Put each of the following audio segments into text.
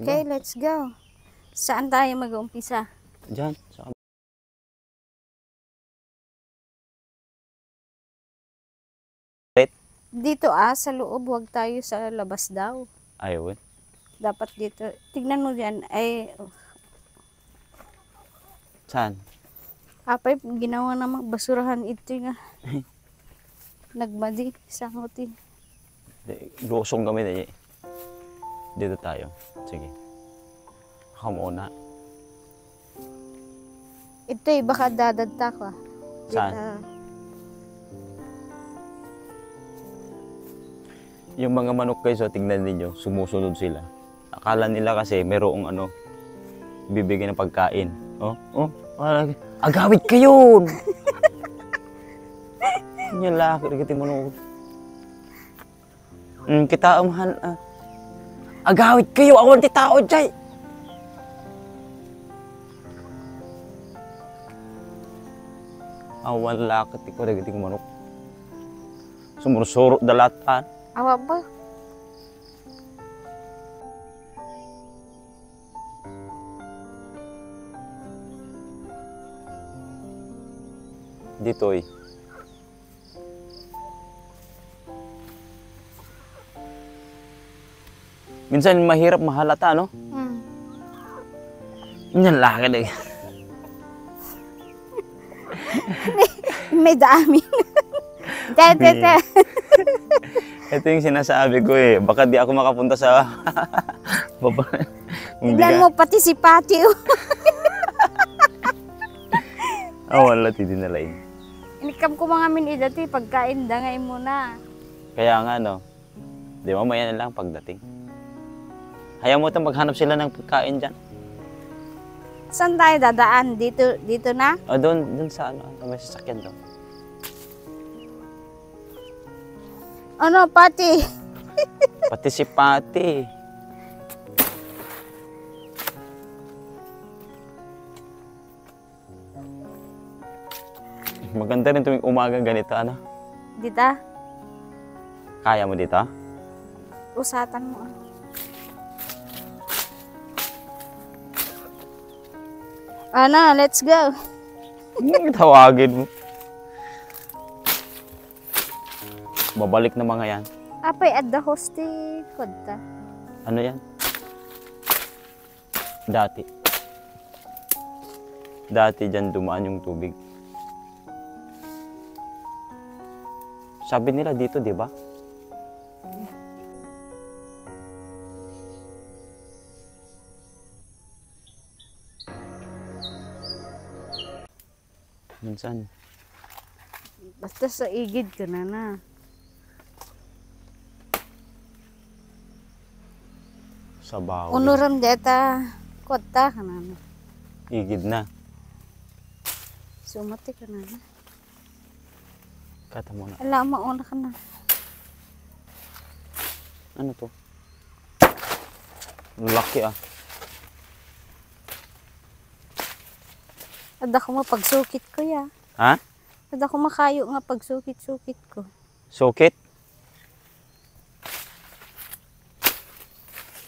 Let's go. Okay, let's go. Saan tayo mag-uumpisa? Diyan. Sa Dito sa loob. Huwag tayo sa labas daw. Ayaw. Dapat dito. Tignan mo dyan. Ay, Saan? apay, ginawa namang basurahan ito nga. Nagmadi, sangutin. Lusong kami na dito tayo. Sige. Ako muna. Ito baka dadagta ka. Saan? Yung mga manok guys, tingnan ninyo, sumusunod sila. Akala nila kasi merong bibigyan ng pagkain. Agawit kayo! Yan lang, kiti manok. Kita mahal. Agawit kayo, ako ang tao dyan. Wala kiti ko, kiti manok. Sumurusuro dalatan. Awa ba? Dito minsan mahirap mahalata, no? Yan laki na May daamin. Tete. Ito yung sinasabi ko baka di ako makapunta sa baba. Tignan mo pati si Pati. Wala tidinalain. Inikam ko mga minidati pagkain dangay mo na. Kaya nga no. Di ba mamaya na lang pagdating. Hayaan mo itong maghanap sila ng pagkain dyan. Saan tayo dadaan? Dito na? Doon sa may sasakyan doon. Ano, Pati? Pati si Pati. Maganda rin tuwing umagang ganito, ano? Dito? Kaya mo dito? Usatan mo. Ano, let's go. Tawagin mo. Babalik na mga yan. Apay, at the hosti kodta. Ano yan? Dati dyan dumaan yung tubig. Sabi nila dito, di ba? Minsan. Basta sa igid ka na. Sa bawo. Unuram deta kodta ka na. Igid na. Sumati ka na. Kata mo na. Ala, mauna ka na. Ano to? Laki Ada ko mapagsukit ko ya. Ha? Ada ko makayo nga pagsukit-sukit ko. Sukit?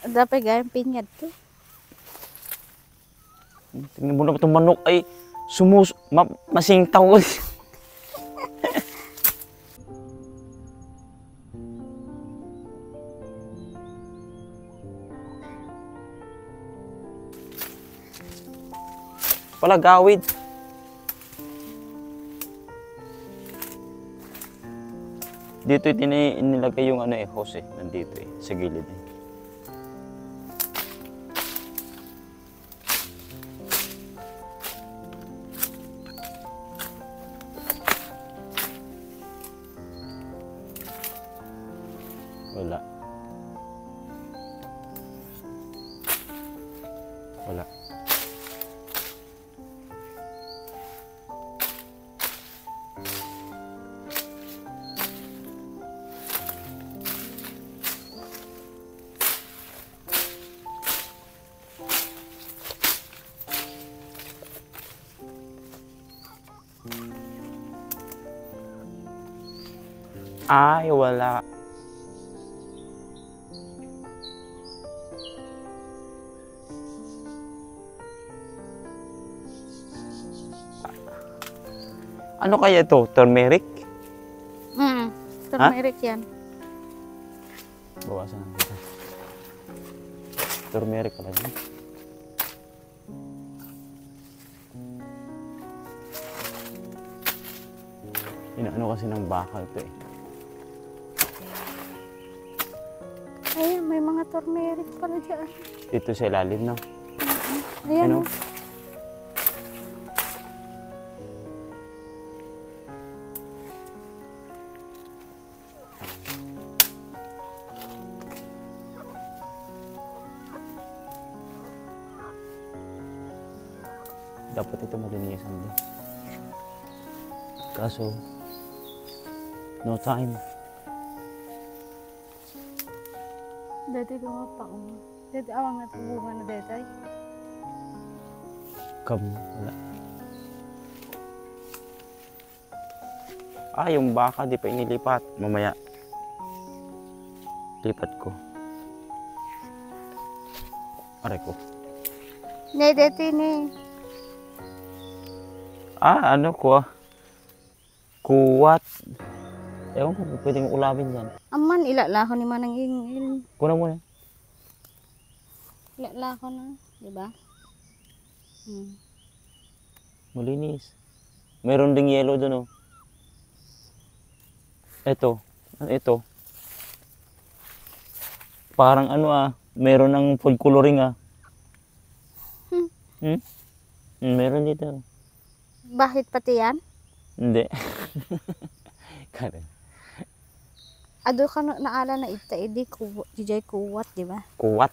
Ada pa gayang pinyad to. Tingnan mo na itong manok ay masingtaw. Wala gawid. Dito nilagay yung hose nandito sa gilid Wala. Ay, wala. Ano kaya ito? Turmeric? Turmeric yan. Bawasan natin ito. Turmeric pala yun. Inaano kasi ng bakal ito eh. Ayan, may mga turmeric pala dyan. Dito sa ilalim, no? Ayan. Ano? Dapat ito malinisan din. Kaso, no time. Dati gumapaong. Dati awang natubungan na dati. Wala. Yung baka di pa inilipat. Mamaya. Lipat ko. Aray ko. Hindi, dati ni. Ano ko? Kuwat. Ewan ko, pwedeng ulawin yan. Aman, ilalako ni Manang Ingil. Kuna muna. Ilalako na, di ba? Malinis. Meron ding yellow doon, oh. Ito. Ano ito? Parang ano, meron ng food coloring, Meron dito. Bakit pati yan? Hindi. Karen. Ado ka naala na ita, edi dijay kuwat, di ba? Kuwat.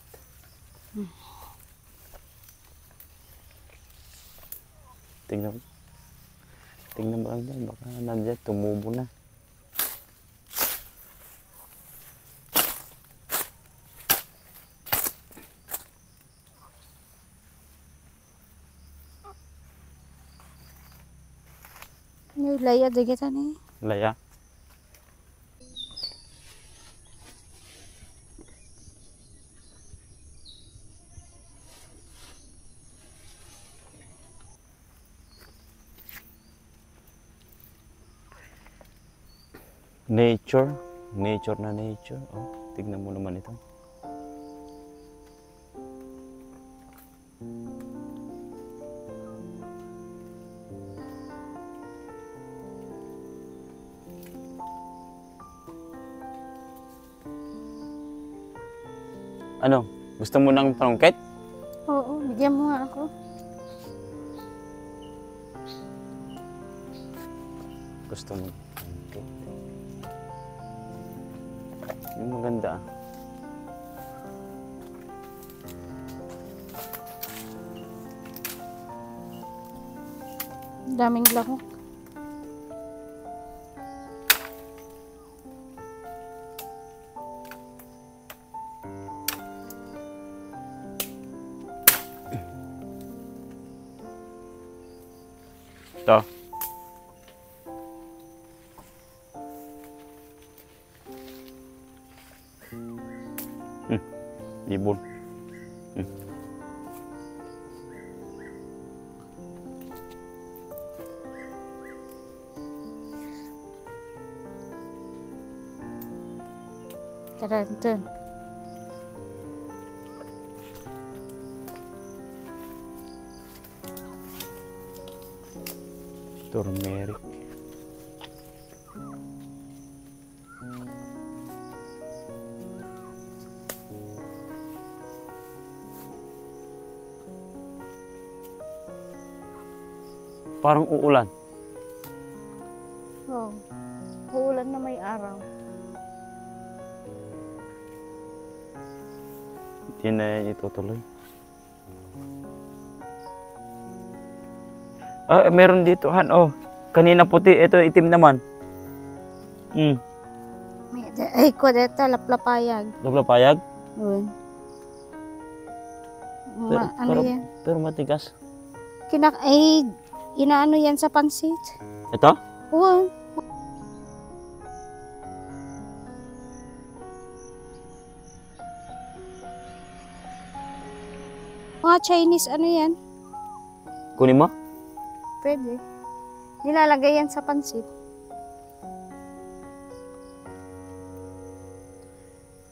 Tingnan mo. Tingnan mo lang dyan. Baka nandiyan, tumubo na. Nilaya, digita ni. Laya. Nature. Nature na nature. Oh, tignan mo naman ito. Ano? Gusto mo ng prongket? Oo, bigyan mo nga ako. Gusto mo ng prongket? Yung maganda. Daming lahok. Ito. Ibon. Tarantan. Turmeric. Parang uulan. Oo. Uulan na may araw. Hindi na yan itutuloy. Meron dito, Han. Oh, kanina puti. Ito, itim naman. Ay, ko dito, laplapayag. Laplapayag? Uy. Ano pero, yan? pero matigas. Ay, inaano yan sa pansit. Ito? Oo. Mga Chinese, ano yan? Kunin mo? Pwede. Nilalagay yan sa pansit.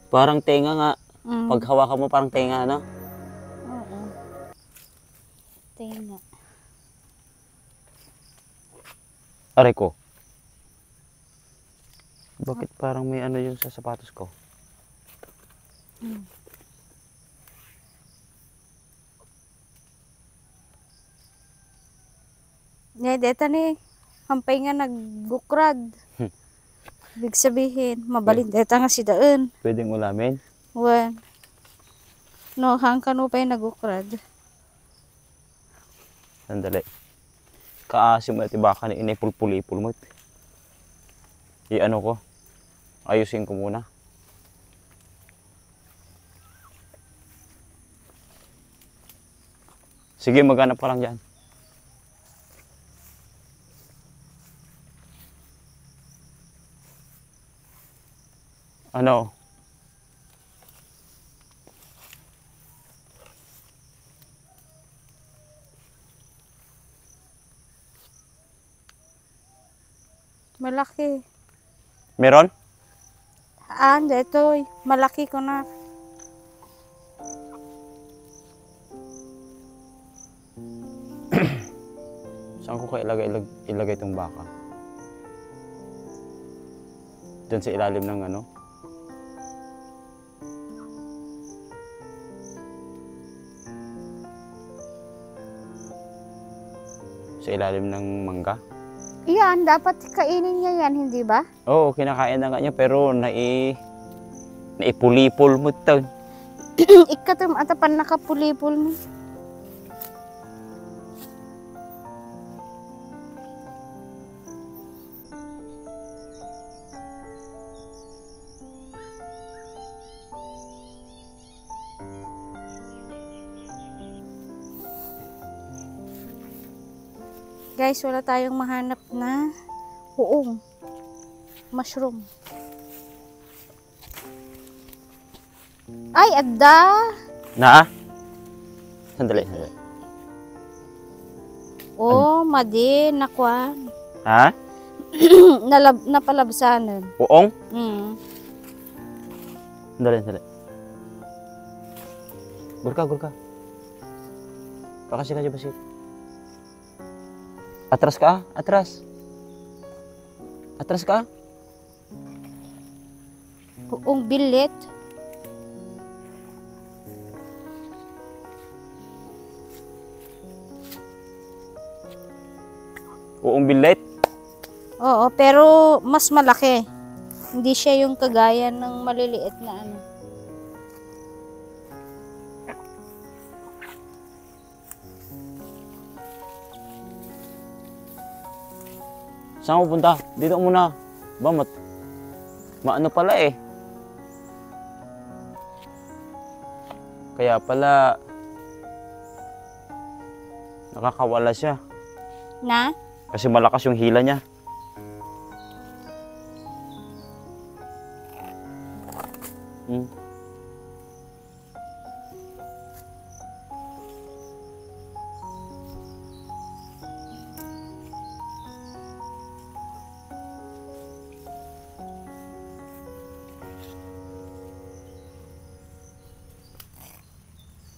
Parang tenga nga. Mm. Pag hawakan mo parang tenga, no? Oo. Tingnan. Aray ko. Bakit parang may ano yun sa sapatos ko? Mm. Deta ni, hampay nga nagbukrad. Ibig sabihin, mabalin deta nga si daan. Pwedeng ulamin? Wan. No, hangkan mo pa yung nagukrad. Sandali. Kaasim at baka na inipulpulipul mo. I-ano ko. Ayusin ko muna. Sige, maghanap ka lang dyan. Ano? Malaki. Meron? Detoy. Malaki ko na. Saan ko kaya ilagay itong baka? Diyan sa ilalim ng ano? Sa ilalim ng mangga? Iyan, dapat kainin niya yan, hindi ba? Oo, kinakain na nga niya pero naipulipol mo ito. Ikatum atapan nakapulipol mo. Guys, wala tayong mahanap na uong. Mushroom. Ay, adda! Na? Sandali. Oh, madi, nakwan. Ha? Napalabsanan. Uong? Mm. Sandali. Gurka. Baka sila dyan basit. Atras ka? Atras ka? Uong bilit. Uong bilet? Oo, pero mas malaki. Hindi siya yung kagaya ng maliliit na ano. Saan ko punta? Dito muna. Maano pala eh. Kaya pala nakakawala siya. Na? Kasi malakas yung hila niya.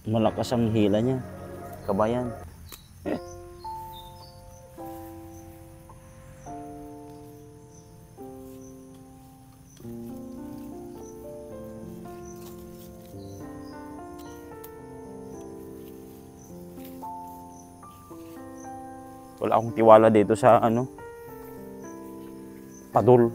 Malakas ang hila niya. Kabayan. Wala akong tiwala dito sa ano, padul.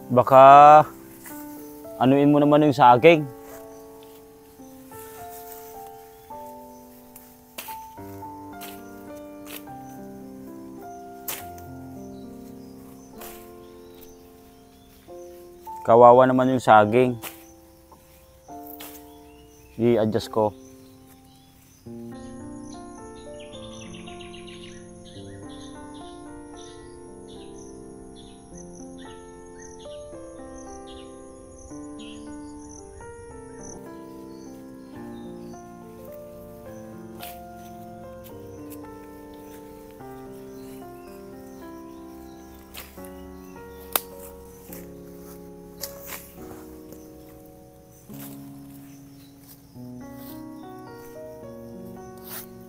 Baka anuin mo naman yung saging. Kawawa naman yung saging. I-adjust ko.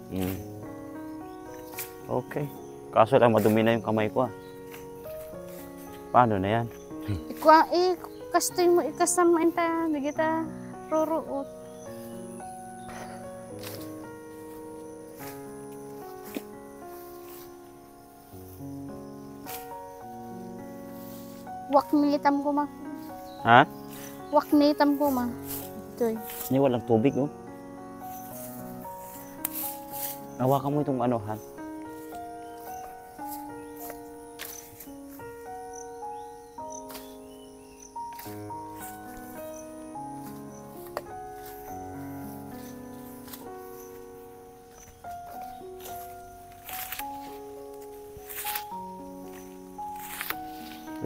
Mm. Okay. Kaso lang madumi na yung kamay ko ah. Paano na yan? Ikwa, kastoy mo, ikasam mo inta, nagita, ruruot. Wak militam ko ma. Ha? Wak militam ko ma. Ito'y. Ni walang tubig oh. Hawakan mo itong ano, Han.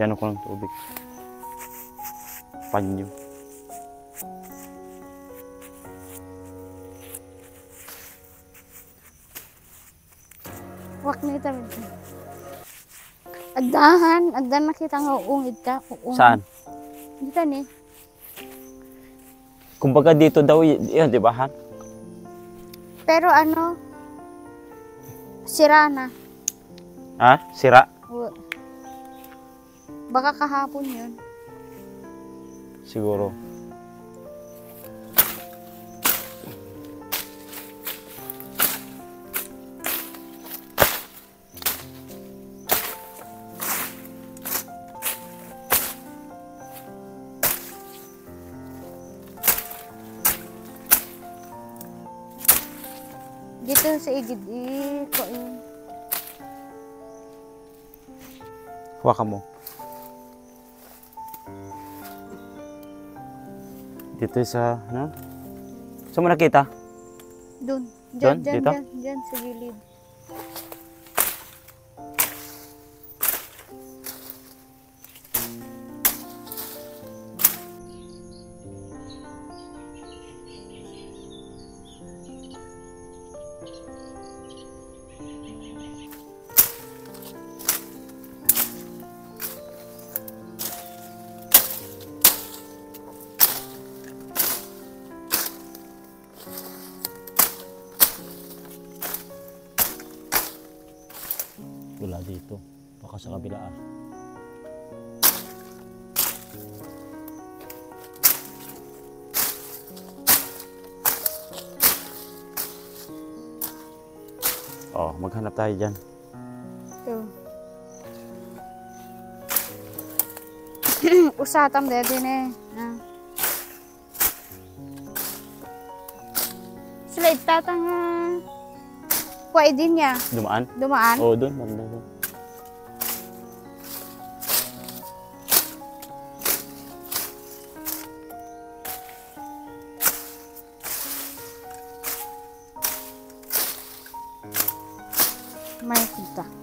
Yan ako ng tubig. Panyo. Wak militam ito. Agdahan nakita nga uungid ka. Uungid. Saan? Dito ni. Kumbaga dito daw, yun, di ba, Han? Pero ano, sira na. Ha? Sira? Baka kahapon yun. Siguro. Dito sa igid, ko Hawakan mo. Dito sa, ano? Saan mo nakita? Doon. Doon? Dito? Diyan sa gilid. Wala dito. Baka sa kabila ah. Oh, maghanap tayo dyan. Ito. Usatam dito eh. Sila itatang kuwai din niya. Dumaan? Dumaan. Oo, doon. Banda doon. May kita.